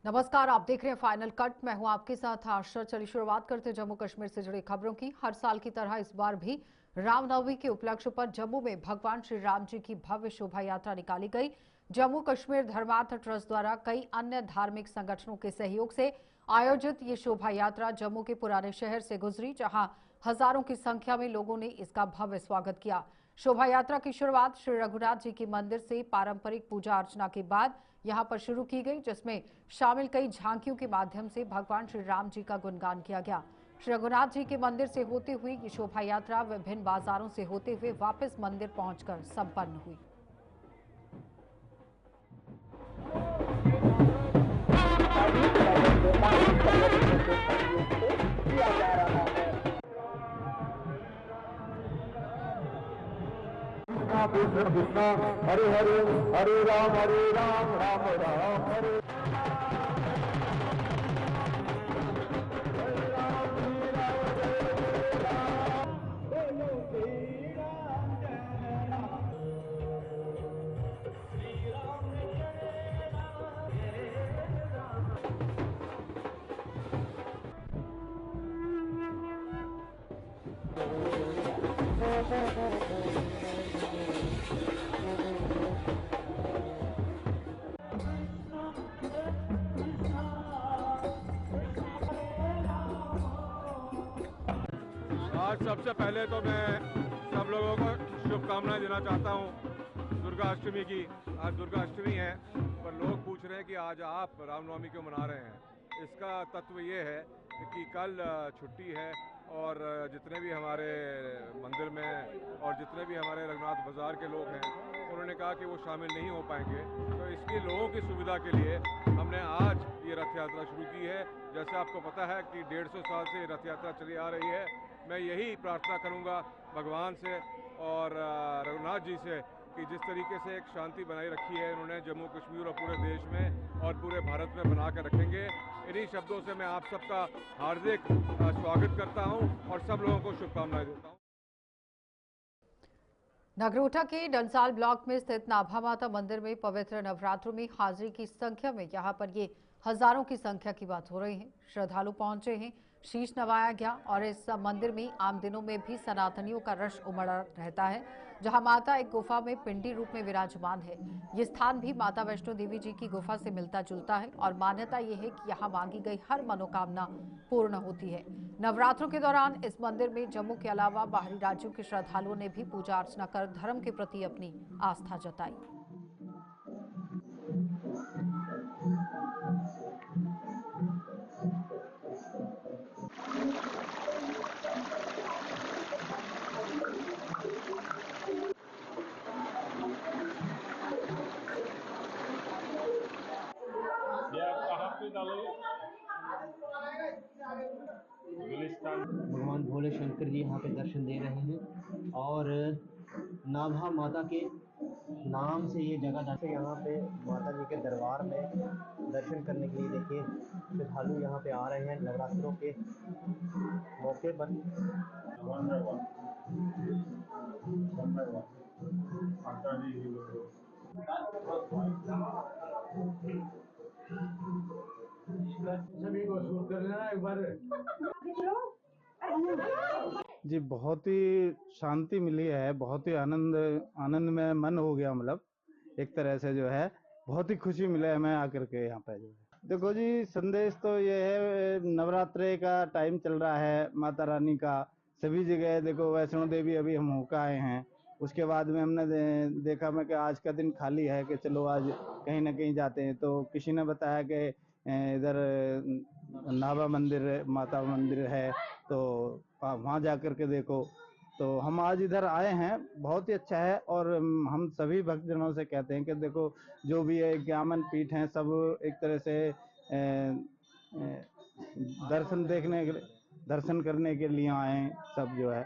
नमस्कार, आप देख रहे हैं फाइनल कट। मैं हूं आपके साथ आशा। चलिए शुरुआत करते हैं जम्मू कश्मीर से जुड़ी खबरों की। हर साल की तरह इस बार भी रामनवमी के उपलक्ष्य पर जम्मू में भगवान श्री राम जी की भव्य शोभा यात्रा निकाली गई। जम्मू कश्मीर धर्मार्थ ट्रस्ट द्वारा कई अन्य धार्मिक संगठनों के सहयोग से आयोजित ये शोभा यात्रा जम्मू के पुराने शहर से गुजरी, जहां हजारों की संख्या में लोगों ने इसका भव्य स्वागत किया। शोभा यात्रा की शुरुआत श्री रघुनाथ जी के मंदिर से पारंपरिक पूजा अर्चना के बाद यहां पर शुरू की गई, जिसमें शामिल कई झांकियों के माध्यम से भगवान श्री राम जी का गुणगान किया गया। श्री रघुनाथ जी के मंदिर से होते हुए ये शोभा यात्रा विभिन्न बाजारों से होते हुए वापस मंदिर पहुंचकर संपन्न हुई। कृष्ण कृष्ण हरे हरे हरे राम राम राम हरे। आज सबसे पहले तो मैं सब लोगों को शुभकामनाएं देना चाहता हूं दुर्गा अष्टमी की। आज दुर्गा अष्टमी है, पर लोग पूछ रहे हैं कि आज आप रामनवमी क्यों मना रहे हैं। इसका तत्व ये है कि कल छुट्टी है और जितने भी हमारे मंदिर में और जितने भी हमारे रघुनाथ बाजार के लोग हैं, उन्होंने कहा कि वो शामिल नहीं हो पाएंगे। तो इसकी लोगों की सुविधा के लिए हमने आज ये रथ यात्रा शुरू की है। जैसे आपको पता है कि 150 साल से रथ यात्रा चली आ रही है। मैं यही प्रार्थना करूंगा भगवान से और रघुनाथ जी से कि जिस तरीके से एक शांति बनाई रखी है इन्होंने जम्मू कश्मीर और पूरे देश में और पूरे भारत में बना कर रखेंगे। इन्हीं शब्दों से मैं आप सबका हार्दिक स्वागत करता हूं और सब लोगों को शुभकामनाएं देता हूं। नगरोटा के डंसाल ब्लॉक में स्थित नाभा माता मंदिर में पवित्र नवरात्रों में हाजिरी की संख्या में यहां पर ये हजारों की संख्या की बात हो रही है। श्रद्धालु पहुंचे हैं, शीश नवाया गया और इस मंदिर में आम दिनों में भी सनातनियों का रश उमड़ा रहता है, जहां माता एक गुफा में पिंडी रूप में विराजमान है। ये स्थान भी माता वैष्णो देवी जी की गुफा से मिलता जुलता है और मान्यता ये है कि यहाँ मांगी गई हर मनोकामना पूर्ण होती है। नवरात्रों के दौरान इस मंदिर में जम्मू के अलावा बाहरी राज्यों के श्रद्धालुओं ने भी पूजा अर्चना कर धर्म के प्रति अपनी आस्था जताई। भगवान भोले शंकर जी यहाँ पे दर्शन दे रहे हैं और नाभा माता के नाम से ये जगह जाते हैं। यहाँ पे माता जी के दरबार में दर्शन करने के लिए देखिए श्रद्धालु यहाँ पे आ रहे हैं नवरात्रों के मौके पर। सभी को शूट कर लेना एक बार। जी बहुत ही शांति मिली है, बहुत ही आनंद में मन हो गया। मतलब एक तरह से जो है बहुत ही खुशी मिले हमें आकर के यहाँ पे। जो है देखो जी, संदेश तो ये है, नवरात्रे का टाइम चल रहा है माता रानी का सभी जगह। देखो वैष्णो देवी अभी हम होकर आए हैं, उसके बाद में हमने देखा मैं कि आज का दिन खाली है कि चलो आज कहीं ना कहीं जाते हैं। तो किसी ने बताया कि इधर नाभा मंदिर माता मंदिर है, तो आप वहाँ जा कर के देखो। तो हम आज इधर आए हैं, बहुत ही अच्छा है। और हम सभी भक्तजनों से कहते हैं कि देखो जो भी है ज्ञान पीठ हैं, सब एक तरह से दर्शन करने के लिए आए सब जो है।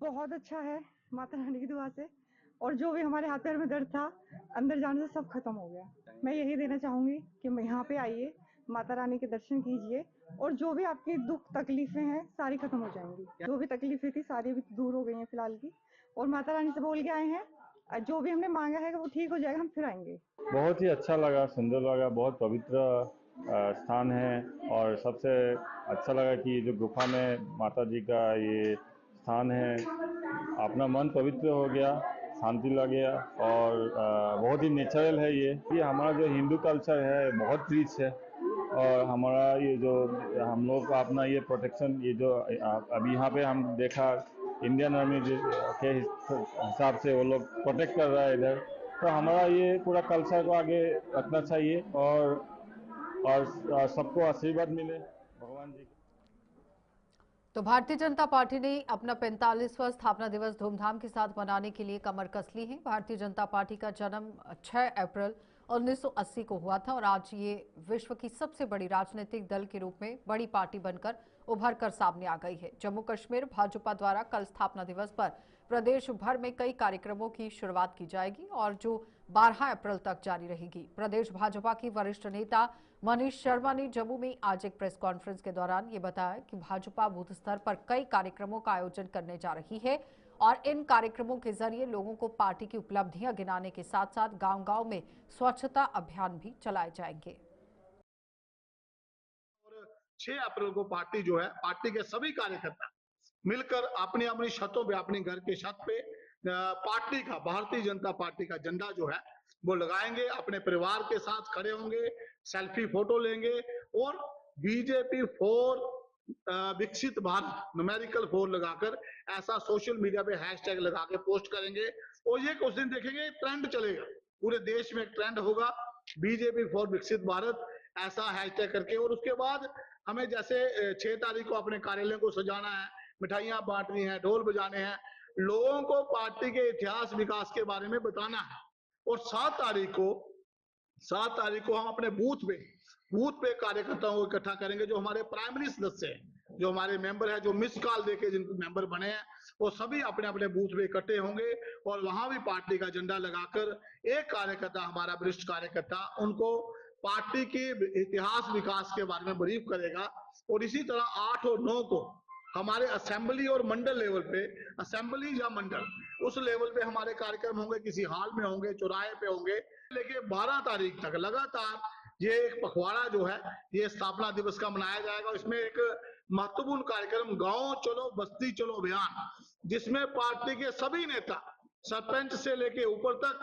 बहुत अच्छा है माता रानी की दुआ से, और जो भी हमारे हाथ पैर में दर्द था अंदर जाने से सब खत्म हो गया। मैं यही देना चाहूंगी कि यहाँ पे आइए, माता रानी के दर्शन कीजिए और जो भी आपकी दुख तकलीफें हैं सारी खत्म हो जाएंगी। जो भी तकलीफें थी सारी भी दूर हो गई हैं फिलहाल की, और माता रानी से बोल के आए हैं जो भी हमने मांगा है वो ठीक हो जाएगा, हम फिर आएंगे। बहुत ही अच्छा लगा, सुंदर लगा, बहुत पवित्र स्थान है। और सबसे अच्छा लगा कि जो गुफा में माता जी का ये स्थान है, अपना मन पवित्र हो गया, शांति लगे। और बहुत ही नेचुरल है ये हमारा जो हिंदू कल्चर है बहुत रिच है। और हमारा ये जो हम लोग का अपना ये प्रोटेक्शन, ये जो अभी यहाँ पे हम देखा इंडियन आर्मी के हिसाब से वो लोग प्रोटेक्ट कर रहा है इधर, तो हमारा ये पूरा कल्चर को आगे रखना चाहिए। और सबको आशीर्वाद मिले भगवान जी। तो भारतीय जनता पार्टी ने अपना 45वां स्थापना दिवस धूमधाम के साथ मनाने के लिए कमर कस ली है। भारतीय जनता पार्टी का जन्म 6 अप्रैल 1980 को हुआ था और आज ये विश्व की सबसे बड़ी राजनीतिक दल के रूप में बड़ी पार्टी बनकर उभर कर सामने आ गई है। जम्मू कश्मीर भाजपा द्वारा कल स्थापना दिवस पर प्रदेश भर में कई कार्यक्रमों की शुरुआत की जाएगी और जो 12 अप्रैल तक जारी रहेगी। प्रदेश भाजपा की वरिष्ठ नेता मनीष शर्मा ने जम्मू में आज एक प्रेस कॉन्फ्रेंस के दौरान ये बताया कि भाजपा बूथ स्तर पर कई कार्यक्रमों का आयोजन करने जा रही है और इन कार्यक्रमों के जरिए लोगों को पार्टी की उपलब्धियां गिनाने के साथ साथ गांव-गांव में स्वच्छता अभियान भी चलाए जाएंगे। 6 अप्रैल को पार्टी जो है, पार्टी के सभी कार्यकर्ता मिलकर अपनी अपनी छतों पे, अपने घर के छत पे पार्टी का, भारतीय जनता पार्टी का झंडा जो है वो लगाएंगे, अपने परिवार के साथ खड़े होंगे, सेल्फी फोटो लेंगे और बीजेपी फॉर विकसित भारत न्यूमेरिकल 4 लगाकर ऐसा सोशल मीडिया पे हैशटैग लगा के पोस्ट करेंगे। और ये कुछ दिन देखेंगे ट्रेंड चलेगा, पूरे देश में एक ट्रेंड होगा बीजेपी फॉर विकसित भारत ऐसा हैशटैग करके। और उसके बाद हमें जैसे 6 तारीख को अपने कार्यालय को सजाना है, मिठाइयां बांटनी है, ढोल बजाने हैं, लोगों को पार्टी के इतिहास विकास के बारे में बताना है। और 7 तारीख को हम अपने बूथ पे कार्यकर्ताओं को इकट्ठा करेंगे, जो हमारे प्राइमरी सदस्य हैं, जो हमारे मेंबर है, जो मिस कॉल देके जिनको मेंबर बने हैं, वो सभी अपने अपने बूथ पे इकट्ठे होंगे और वहां भी पार्टी का झंडा लगाकर एक कार्यकर्ता, हमारा वरिष्ठ कार्यकर्ता, उनको पार्टी के इतिहास विकास के बारे में ब्रीफ करेगा। और इसी तरह 8 और 9 को हमारे असेंबली और मंडल लेवल पे, असेंबली या मंडल उस लेवल पे हमारे कार्यक्रम होंगे, किसी हॉल में होंगे, चौराहे पे होंगे। लेके 12 तारीख तक लगातार ये एक पखवाड़ा जो है ये स्थापना दिवस का मनाया जाएगा। इसमें एक महत्वपूर्ण कार्यक्रम गांव चलो बस्ती चलो अभियान, जिसमें पार्टी के सभी नेता, सरपंच से लेके ऊपर तक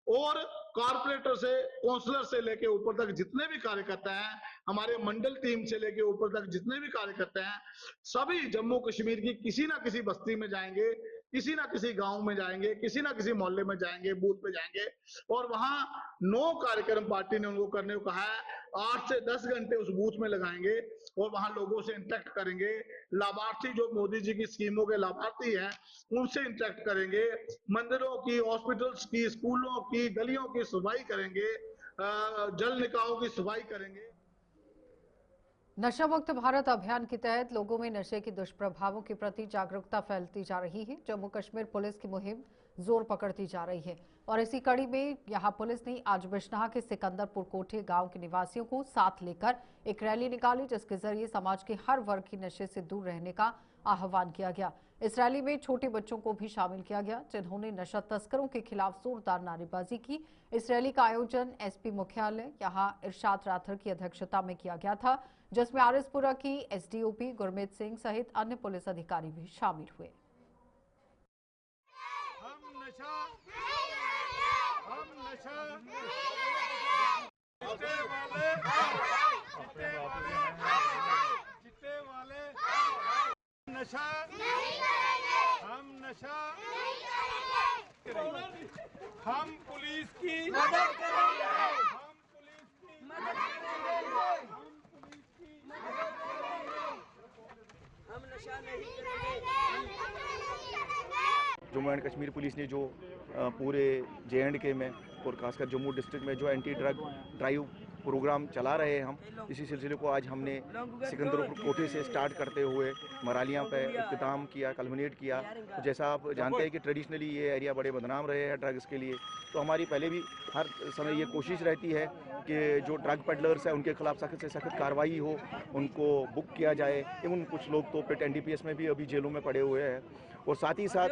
और कॉर्पोरेटर से, काउंसलर से लेके ऊपर तक जितने भी कार्यकर्ता हैं, हमारे मंडल टीम से लेके ऊपर तक जितने भी कार्यकर्ता हैं, सभी जम्मू कश्मीर की किसी ना किसी बस्ती में जाएंगे, किसी ना किसी गांव में जाएंगे, किसी ना किसी मोहल्ले में जाएंगे, बूथ पे जाएंगे और वहां 9 कार्यक्रम पार्टी ने उनको करने को कहा है। 8 से 10 घंटे उस बूथ में लगाएंगे और वहां लोगों से इंटरेक्ट करेंगे। लाभार्थी जो मोदी जी की स्कीमों के लाभार्थी हैं उनसे इंटरेक्ट करेंगे, मंदिरों की, हॉस्पिटल्स की, स्कूलों की, गलियों की सफाई करेंगे, जल निकायों की सफाई करेंगे। नशा मुक्त भारत अभियान के तहत लोगों में नशे के दुष्प्रभावों के प्रति जागरूकता फैलती जा रही है। जम्मू कश्मीर पुलिस की मुहिम जोर पकड़ती जा रही है और इसी कड़ी में यहां पुलिस ने आज बिश्नाह के सिकंदरपुर कोठे गांव के निवासियों को साथ लेकर एक रैली निकाली, जिसके जरिए समाज के हर वर्ग की नशे से दूर रहने का आह्वान किया गया। इस रैली में छोटे बच्चों को भी शामिल किया गया, जिन्होंने नशा तस्करों के खिलाफ जोरदार नारेबाजी की। इस रैली का आयोजन एसपी मुख्यालय यहां इरशाद राठौर की अध्यक्षता में किया गया था, जिसमें आरएसपुरा की एसडीओपी गुरमीत सिंह सहित अन्य पुलिस अधिकारी भी शामिल हुए। हम पुलिस की मदद करेंगे, हम नशा नहीं करेंगे। जम्मू एंड कश्मीर पुलिस ने जो पूरे JNK में और खासकर जम्मू डिस्ट्रिक्ट में जो एंटी ड्रग ड्राइव प्रोग्राम चला रहे हैं, हम इसी सिलसिले को आज हमने सिकंदरपुर कोठे से स्टार्ट करते हुए मरालियां पे इख्तिताम किया, कल्मिनेट किया। तो जैसा आप जानते हैं कि ट्रेडिशनली ये एरिया बड़े बदनाम रहे हैं ड्रग्स के लिए, तो हमारी पहले भी हर समय ये कोशिश रहती है कि जो ड्रग पेडलर्स हैं उनके खिलाफ सख्त से सख्त कार्रवाई हो, उनको बुक किया जाए। इवन कुछ लोग तो पिट NDPS में भी अभी जेलों में पड़े हुए हैं। और साथ ही साथ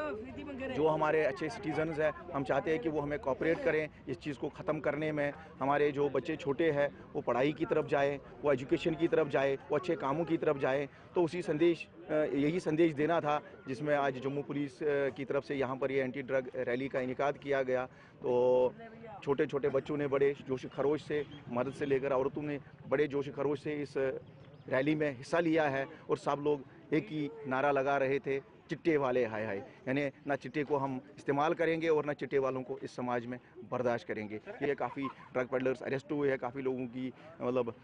जो हमारे अच्छे सिटीजन्स हैं, हम चाहते हैं कि वो हमें कोऑपरेट करें इस चीज़ को ख़त्म करने में। हमारे जो बच्चे छोटे हैं है वो पढ़ाई की तरफ जाए, वो एजुकेशन की तरफ जाए, वो अच्छे कामों की तरफ जाए। तो उसी संदेश यही संदेश देना था जिसमें आज जम्मू पुलिस की तरफ से यहाँ पर ये एंटी ड्रग रैली का इनेकाद किया गया। तो छोटे छोटे बच्चों ने बड़े जोश खरोश से, मर्द से लेकर औरतों ने बड़े जोश खरोश से इस रैली में हिस्सा लिया है और सब लोग एक ही नारा लगा रहे थे, चिट्टे वाले हाय हाय, यानी ना चिट्टे को हम इस्तेमाल करेंगे और ना चिट्टे वालों को इस समाज में बर्दाश्त करेंगे। ये काफ़ी ड्रग पेडलर्स अरेस्ट हुए हैं, काफ़ी लोगों की मतलब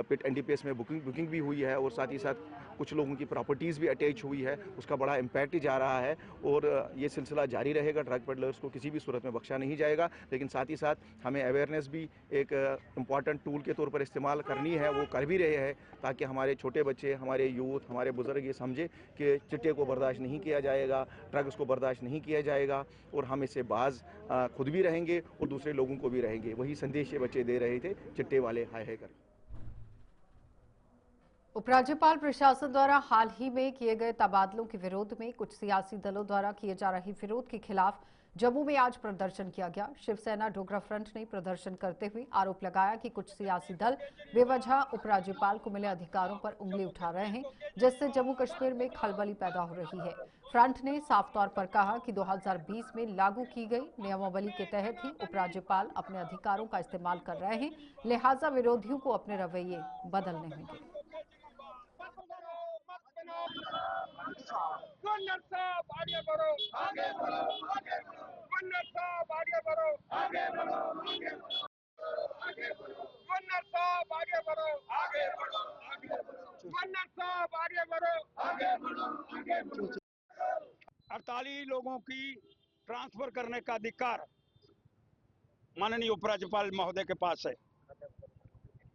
पिट एनडीपीएस में बुकिंग भी हुई है और साथ ही साथ कुछ लोगों की प्रॉपर्टीज़ भी अटैच हुई है, उसका बड़ा इम्पैक्ट जा रहा है और ये सिलसिला जारी रहेगा। ड्रग पेडलर्स को किसी भी सूरत में बख्शा नहीं जाएगा, लेकिन साथ ही साथ हमें अवेयरनेस भी एक इम्पॉर्टेंट टूल के तौर पर इस्तेमाल करनी है, वो कर भी रहे हैं, ताकि हमारे छोटे बच्चे, हमारे यूथ, हमारे बुजुर्ग ये समझे कि चिट्टे को बर्दाश्त नहीं किया जाएगा, ड्रग्स को बर्दाश्त नहीं किया जाएगा और हम इससे बाज खुद भी रहेंगे और दूसरे लोगों को भी रहेंगे। वही संदेश ये बच्चे दे रहे थे, चिट्टे वाले हाय हाय कर। उपराज्यपाल प्रशासन द्वारा हाल ही में किए गए तबादलों के विरोध में कुछ सियासी दलों द्वारा किए जा रहे विरोध के खिलाफ जम्मू में आज प्रदर्शन किया गया। शिवसेना डोगरा फ्रंट ने प्रदर्शन करते हुए आरोप लगाया कि कुछ सियासी दल बेवजह उपराज्यपाल को मिले अधिकारों पर उंगली उठा रहे हैं, जिससे जम्मू कश्मीर में खलबली पैदा हो रही है। फ्रंट ने साफ तौर पर कहा कि 2020 में लागू की गई नियमावली के तहत ही उपराज्यपाल अपने अधिकारों का इस्तेमाल कर रहे हैं, लिहाजा विरोधियों को अपने रवैये बदलने होंगे। अड़तालीस लोगों की ट्रांसफर करने का अधिकार माननीय उपराज्यपाल महोदय के पास है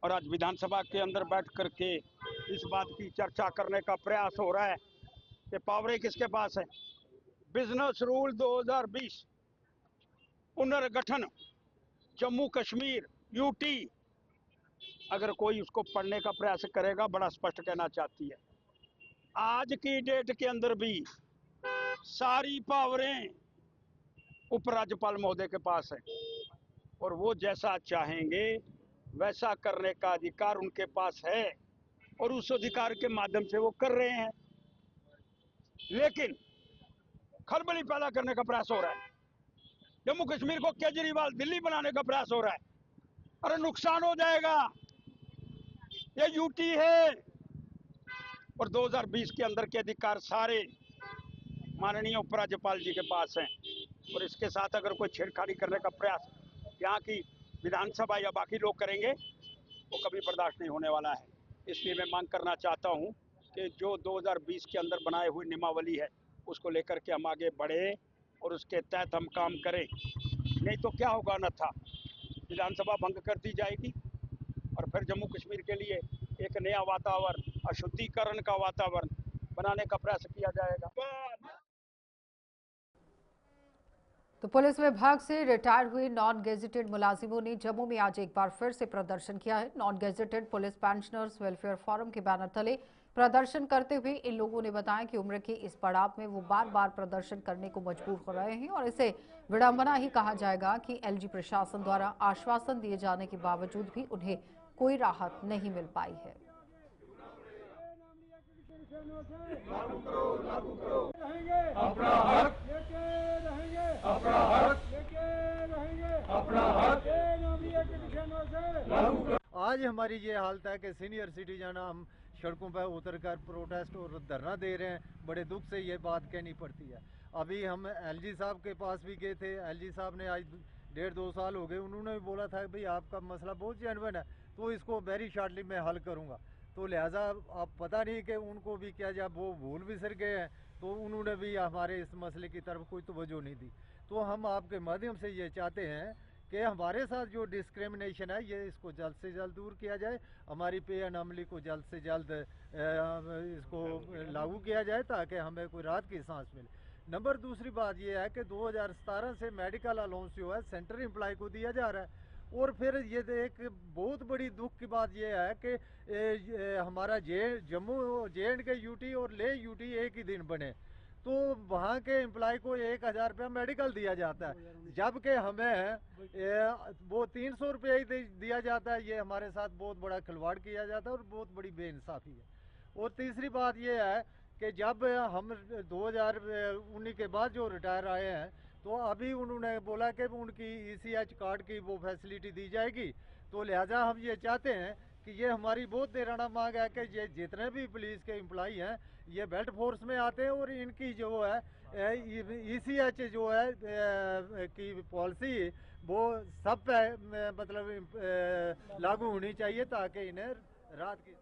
और आज विधानसभा के अंदर बैठ करके इस बात की चर्चा करने का प्रयास हो रहा है कि पावरें किसके पास है। बिजनेस रूल 2020 पुनर्गठन जम्मू कश्मीर यूटी, अगर कोई उसको पढ़ने का प्रयास करेगा बड़ा स्पष्ट कहना चाहती है, आज की डेट के अंदर भी सारी पावरें उपराज्यपाल महोदय के पास है और वो जैसा चाहेंगे वैसा करने का अधिकार उनके पास है और उस अधिकार के माध्यम से वो कर रहे हैं। लेकिन खलबली पैदा करने का प्रयास हो रहा है, जम्मू कश्मीर को केजरीवाल दिल्ली बनाने का प्रयास हो रहा है। अरे नुकसान हो जाएगा, ये यूटी है और 2020 के अंदर के अधिकार सारे माननीय उपराज्यपाल जी के पास हैं और इसके साथ अगर कोई छेड़खानी करने का प्रयास यहाँ की विधानसभा या बाकी लोग करेंगे वो कभी बर्दाश्त नहीं होने वाला है। इसलिए मैं मांग करना चाहता हूँ कि जो 2020 के अंदर बनाए हुई नियमावली है उसको लेकर के हम आगे बढ़े और उसके तहत हम काम करें, नहीं तो क्या होगा, अन्यथा विधानसभा भंग कर दी जाएगी और फिर जम्मू कश्मीर के लिए एक नया वातावरण, अशुद्धिकरण का वातावरण बनाने का प्रयास किया जाएगा। तो पुलिस विभाग से रिटायर हुए नॉन गेजेटेड मुलाजिमों ने जम्मू में आज एक बार फिर से प्रदर्शन किया है। Non gazetted police pensioners welfare forum के बैनर तले प्रदर्शन करते हुए इन लोगों ने बताया कि उम्र के इस पड़ाव में वो बार बार प्रदर्शन करने को मजबूर हो रहे हैं और इसे विडंबना ही कहा जाएगा कि एलजी प्रशासन द्वारा आश्वासन दिए जाने के बावजूद भी उन्हें कोई राहत नहीं मिल पाई है। अपना हक रहेंगे, अपना हक अपना हक लागू करो। आज हमारी ये हालत है कि सीनियर सिटीजन हम सड़कों पर उतरकर प्रोटेस्ट और धरना दे रहे हैं। बड़े दुख से ये बात कहनी पड़ती है। अभी हम एलजी साहब के पास भी गए थे, एलजी साहब ने आज 1.5-2 साल हो गए, उन्होंने भी बोला था भाई आपका मसला बहुत जेन्युइन है तो इसको वेरी शॉर्टली मैं हल करूँगा। तो लिहाजा अब पता नहीं कि उनको भी क्या जब वो भूल बिसर गए हैं तो उन्होंने भी हमारे इस मसले की तरफ कोई तवज्जो नहीं दी। तो हम आपके माध्यम से ये चाहते हैं कि हमारे साथ जो डिस्क्रिमिनेशन है ये इसको जल्द से जल्द दूर किया जाए, हमारी पे अनामली को जल्द से जल्द इसको लागू किया जाए ताकि हमें कोई राहत की सांस मिले। नंबर दूसरी बात ये है कि 2017 से मेडिकल अलाउंस जो है सेंट्रल एम्प्लॉय को दिया जा रहा है और फिर ये एक बहुत बड़ी दुख की बात ये है कि हमारा जम्मू JNK यूटी और ले यूटी एक ही दिन बने। तो वहाँ के एम्प्लॉय को 1000 रुपया मेडिकल दिया जाता है, जबकि हमें वो 300 रुपये ही दिया जाता है। ये हमारे साथ बहुत बड़ा खिलवाड़ किया जाता है और बहुत बड़ी बेइंसाफ़ी है। और तीसरी बात ये है कि जब हम 2019 के बाद जो रिटायर आए हैं, तो अभी उन्होंने बोला कि उनकी ECH कार्ड की वो फैसिलिटी दी जाएगी। तो लिहाजा हम ये चाहते हैं कि ये हमारी बहुत देराना मांग है कि ये जितने भी पुलिस के एम्प्लॉई हैं ये बेल्ट फोर्स में आते हैं और इनकी जो है ECH जो है की पॉलिसी वो सब पे मतलब लागू होनी चाहिए, ताकि इन्हें रात की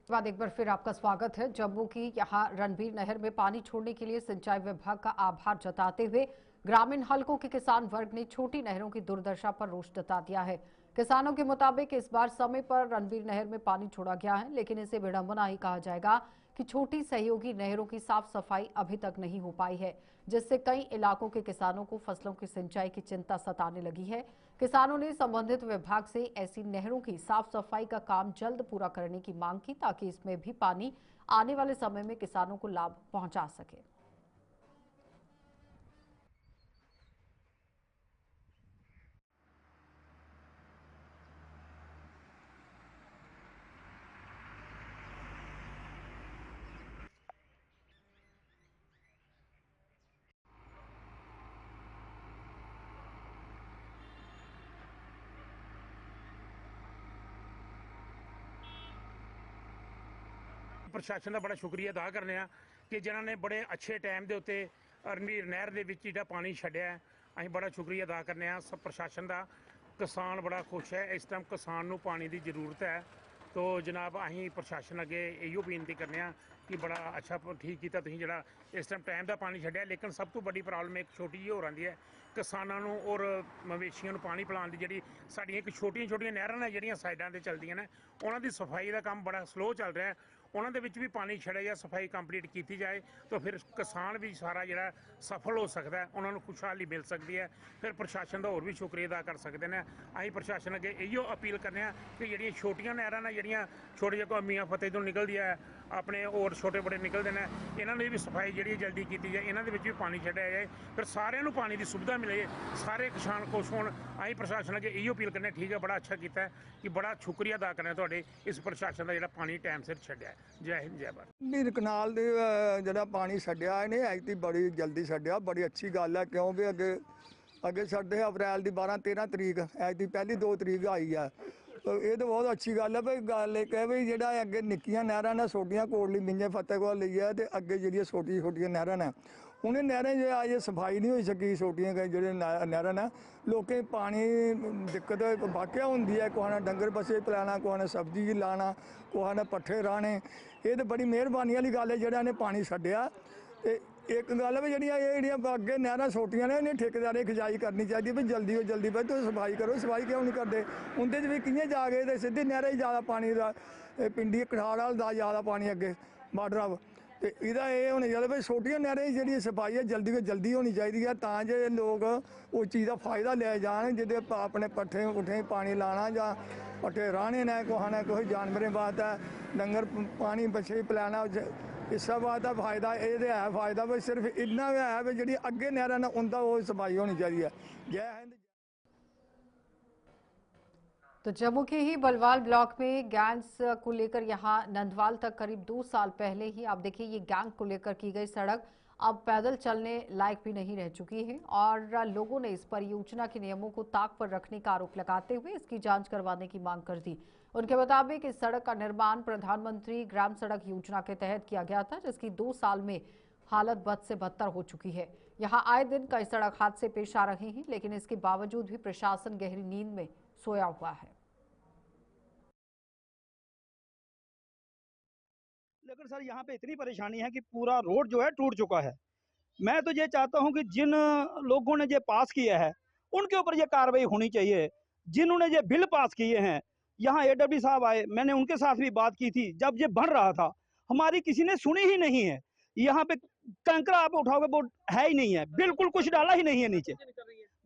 बाद एक बार फिर आपका स्वागत है। जम्मू की यहां रणबीर नहर में पानी छोड़ने के लिए सिंचाई विभाग का आभार जताते हुए ग्रामीण हलकों के किसान वर्ग ने छोटी नहरों की दुर्दशा पर रोष जता दिया है। किसानों के मुताबिक इस बार समय पर रणबीर नहर में पानी छोड़ा गया है, लेकिन इसे विडंबना ही कहा जाएगा कि छोटी सहयोगी नहरों की साफ सफाई अभी तक नहीं हो पाई है, जिससे कई इलाकों के किसानों को फसलों की सिंचाई की चिंता सताने लगी है। किसानों ने संबंधित विभाग से ऐसी नहरों की साफ सफाई का काम जल्द पूरा करने की मांग की, ताकि इसमें भी पानी आने वाले समय में किसानों को लाभ पहुंचा सके। प्रशासन का बड़ा शुक्रिया अदा करने कि जिन्होंने बड़े अच्छे टाइम के उत्ते रणबीर नहर के विच जिहड़ा पानी छड्डिया है, असीं बड़ा शुक्रिया अदा करने सब प्रशासन का। किसान बड़ा खुश है, इस टाइम किसान नूं पानी की जरूरत है। तो जनाब असीं प्रशासन अगे इहो बेनती करने कि बड़ा अच्छा ठीक किया तुसीं जिहड़ा इस टाइम का पानी छड्डिया। लेकिन सब तो बड़ी प्रॉब्लम एक छोटी जी होर आंदी है, किसानां नूं और मवेशियां नूं पानी पिलाउण दी जिहड़ी साडीआं एक छोटियां छोटियां नहरां ने जिहड़ियां साइडां ते चलदियां ने, उन्हां दी सफाई का काम बड़ा स्लो चल रहा है। उन्हां दे विच भी पानी छड़िया जाए, सफाई कंप्लीट की जाए, तो फिर किसान भी सारा जिहड़ा सफल हो सकता है, उन्होंने खुशहाली मिल सकती है। फिर प्रशासन का होर भी शुक्रिया अदा कर सकते हैं। असीं प्रशासन अगे इहो अपील करने कि जिहड़ियां छोटियां नहरां ने जिहड़ियां छोटे जिहे मियां फतेह तो निकलदी है, अपने और छोटे बड़े निकलते हैं, इन्हां दी भी सफाई जिहड़ी जल्दी की जाए, इन्हां दे विच भी पानी छड्डिया जाए, फिर सारिआं नूं पानी की सुविधा मिले, सारे किसान खुश होण। असीं प्रशासन अगे इहो अपील करने ठीक है, बड़ा अच्छा किया है कि बड़ा शुक्रिया अदा करने तुहाडे इस प्रशासन का जिहड़ा पानी टाइम सिर छड्डिया। जय हिंद जय भारत। नीर कनाल दे जिहड़ा पानी छड्डिया इहने ऐती बड़ी जल्दी छड्डिया, बड़ी अच्छी गल है, क्योंकि अगे साडे अप्रैल की 12-13 तरीक ऐती पहली 2 तरीक आई है। तो ये तो बहुत अच्छी गल है। भाई गल एक है भी जिहड़ा अगे निक्कियां नहरां ने छोटियां कोटली मिंजे फतेह कोल लई है, ते अगे जिहड़ियां छोटियां नहरां ने उन्हें नहरें जो अजे सफाई नहीं हो सकी, छोटियां जिहड़े नहरां ने लोकें पानी दिक्कत वाकया होंदी है, कुसै ने डंगर बच्छे पिलाना, कुसै ने सब्जी लाना, कुसै ने पट्ठे राह्ने। ये तो बड़ी मेहरबानी वाली गल है जिहड़ा इन्हें पानी छड्डिया। ते एक गल है भी जिहड़ियां अगे नहरां छोटियां ने इन्हें ठेकेदारें खिंचाई करनी चाहिए भी जल्दी हो जल्दी भाई तुम सफाई करो। सफाई क्यों नहीं करते? उंदे च भी कि'यां जा गए ते सिद्धी नहरें च ज़्यादा पानी दा पिंडी कठाड़ दा ज़्यादा पानी अगे बार्डर अब ते एह्दा एह् होना चाहिए भाई छोटियां नहरें जेह्ड़ी सफाई है जल्दी को जल्दी होनी चाहिए है, तां जे लोग उस चीज़ का फायदा लै जान, जिहदे अपने पट्ठे पुट्ठे पानी लाना जां पट्ठे राह्ने ने, कुसै ने कुछ जानवरें वास्ते डंगर पानी बच्छे पिलाना, इस बात का फायदा ये है। फायदा भाई सिर्फ इन्ना गै है भी जिहड़ी अगे नहरां ने उंदा वो सफाई होनी चाहिए है। जय हिंद। तो जम्मू के ही बलवाल ब्लॉक में गैंग्स को लेकर यहां नंदवाल तक करीब 2 साल पहले ही आप देखिए ये गैंग को लेकर की गई सड़क अब पैदल चलने लायक भी नहीं रह चुकी है, और लोगों ने इस परियोजना के नियमों को ताक पर रखने का आरोप लगाते हुए इसकी जांच करवाने की मांग कर दी। उनके मुताबिक इस सड़क का निर्माण प्रधानमंत्री ग्राम सड़क योजना के तहत किया गया था, जिसकी 2 साल में हालत बद से बदतर हो चुकी है। यहाँ आए दिन कई सड़क हादसे पेश आ रहे हैं, लेकिन इसके बावजूद भी प्रशासन गहरी नींद में सोया हुआ है। लेकिन सर यहाँ पे इतनी परेशानी है कि पूरा रोड जो है टूट चुका है। मैं तो ये चाहता हूँ कि जिन लोगों ने ये पास किया है उनके ऊपर ये कार्रवाई होनी चाहिए। जिन्होंने ये बिल पास किए हैं, यहाँ AW साहब आए, मैंने उनके साथ भी बात की थी जब ये बन रहा था, हमारी किसी ने सुनी ही नहीं है। यहाँ पे कंकरा आप उठाओगे वो है ही नहीं है, बिल्कुल कुछ डाला ही नहीं है नीचे।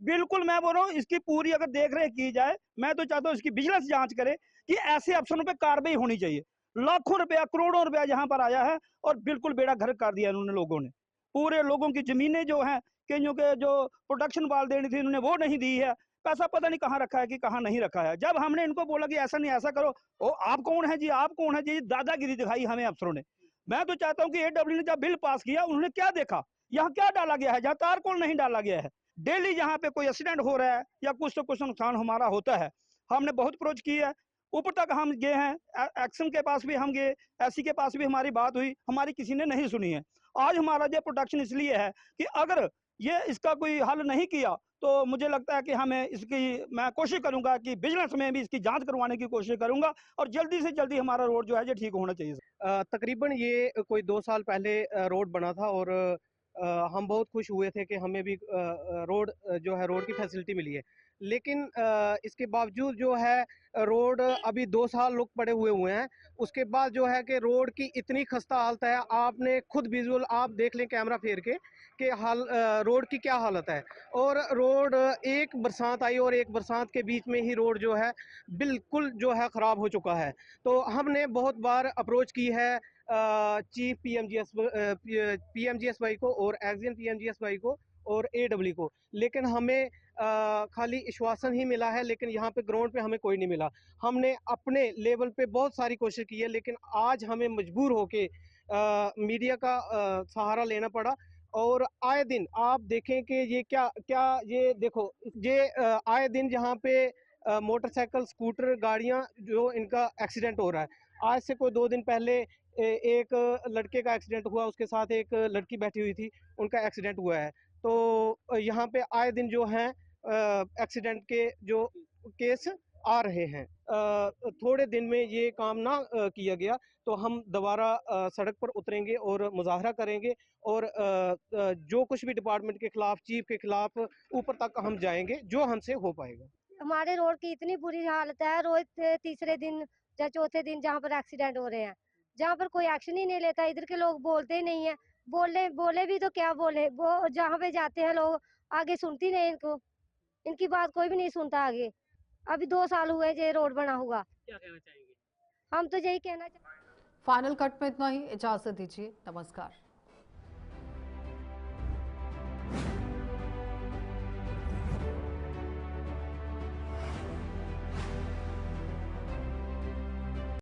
बिल्कुल मैं बोल रहा हूँ इसकी पूरी अगर देख रेख की जाए, मैं तो चाहता हूँ इसकी विजिलेंस जांच करे कि ऐसे अफसरों पे कार्रवाई होनी चाहिए। लाखों रुपया करोड़ों रुपया यहाँ पर आया है और बिल्कुल बेड़ा गर्क कर दिया इन्होंने लोगों ने। पूरे लोगों की जमीनें जो हैं कईयों के जो प्रोटेक्शन वाल देनी थी इन्होंने वो नहीं दी है। पैसा पता नहीं कहाँ रखा है कि कहाँ नहीं रखा है। जब हमने इनको बोला कि ऐसा नहीं ऐसा करो, ओ आप कौन है जी, आप कौन है जी, दादागिरी दिखाई हमें अफसरों ने। मैं तो चाहता हूँ कि AW ने जब बिल पास किया उन्होंने क्या देखा, यहाँ क्या डाला गया है, जहाँ तारकोल नहीं डाला गया है। डेली यहाँ पे कोई एक्सीडेंट हो रहा है या कुछ तो कुछ नुकसान हमारा होता है। हमने बहुत अप्रोच की है, ऊपर तक हम गए हैं, एक्शन के पास भी हम गए, SC के पास भी हमारी बात हुई, हमारी किसी ने नहीं सुनी है। आज हमारा ये प्रोटेक्शन इसलिए है कि अगर ये इसका कोई हल नहीं किया तो मुझे लगता है कि हमें इसकी, मैं कोशिश करूंगा कि विजिलेंस में भी इसकी जांच करवाने की कोशिश करूंगा और जल्दी से जल्दी हमारा रोड जो है ये ठीक होना चाहिए। तकरीबन ये कोई 2 साल पहले रोड बना था और हम बहुत खुश हुए थे कि हमें भी रोड जो है रोड की फैसिलिटी मिली है। लेकिन इसके बावजूद जो है रोड अभी 2 साल लोग पड़े हुए हैं। उसके बाद जो है कि रोड की इतनी खस्ता हालत है, आपने खुद विजुअल आप देख लें कैमरा फेर के कि रोड की क्या हालत है। और रोड एक बरसात आई और एक बरसात के बीच में ही रोड जो है बिल्कुल जो है ख़राब हो चुका है। तो हमने बहुत बार अप्रोच की है चीफ PMGSY को और एक्सियन PMGSY को और AW को, लेकिन हमें खाली आश्वासन ही मिला है, लेकिन यहाँ पे ग्राउंड पे हमें कोई नहीं मिला। हमने अपने लेवल पे बहुत सारी कोशिश की है, लेकिन आज हमें मजबूर होके मीडिया का सहारा लेना पड़ा। और आए दिन आप देखें कि ये क्या ये देखो, ये आए दिन जहाँ पे मोटरसाइकिल स्कूटर गाड़ियाँ जो इनका एक्सीडेंट हो रहा है। आज से कोई 2 दिन पहले एक लड़के का एक्सीडेंट हुआ, उसके साथ एक लड़की बैठी हुई थी, उनका एक्सीडेंट हुआ है। तो यहाँ पे आए दिन जो हैं एक्सीडेंट के जो केस आ रहे हैं। थोड़े दिन में ये काम ना किया गया तो हम दोबारा सड़क पर उतरेंगे और मुजाहरा करेंगे और जो कुछ भी डिपार्टमेंट के खिलाफ, चीफ के खिलाफ ऊपर तक हम जाएंगे जो हमसे हो पाएगा। हमारे रोड की इतनी बुरी हालत है, रोज तीसरे दिन या चौथे दिन जहाँ पर एक्सीडेंट हो रहे हैं, जहाँ पर कोई एक्शन ही नहीं लेता। इधर के लोग बोलते ही नहीं है, बोले भी तो क्या बोले, वो जहाँ पे जाते हैं लोग आगे सुनती नहीं, इनकी बात कोई भी नहीं सुनता आगे। अभी 2 साल हुए ये रोड बना हुआ। क्या कहना चाहेंगे? हम तो यही कहना चाहेंगे। फाइनल कट में इतना ही, इजाजत दीजिए, नमस्कार।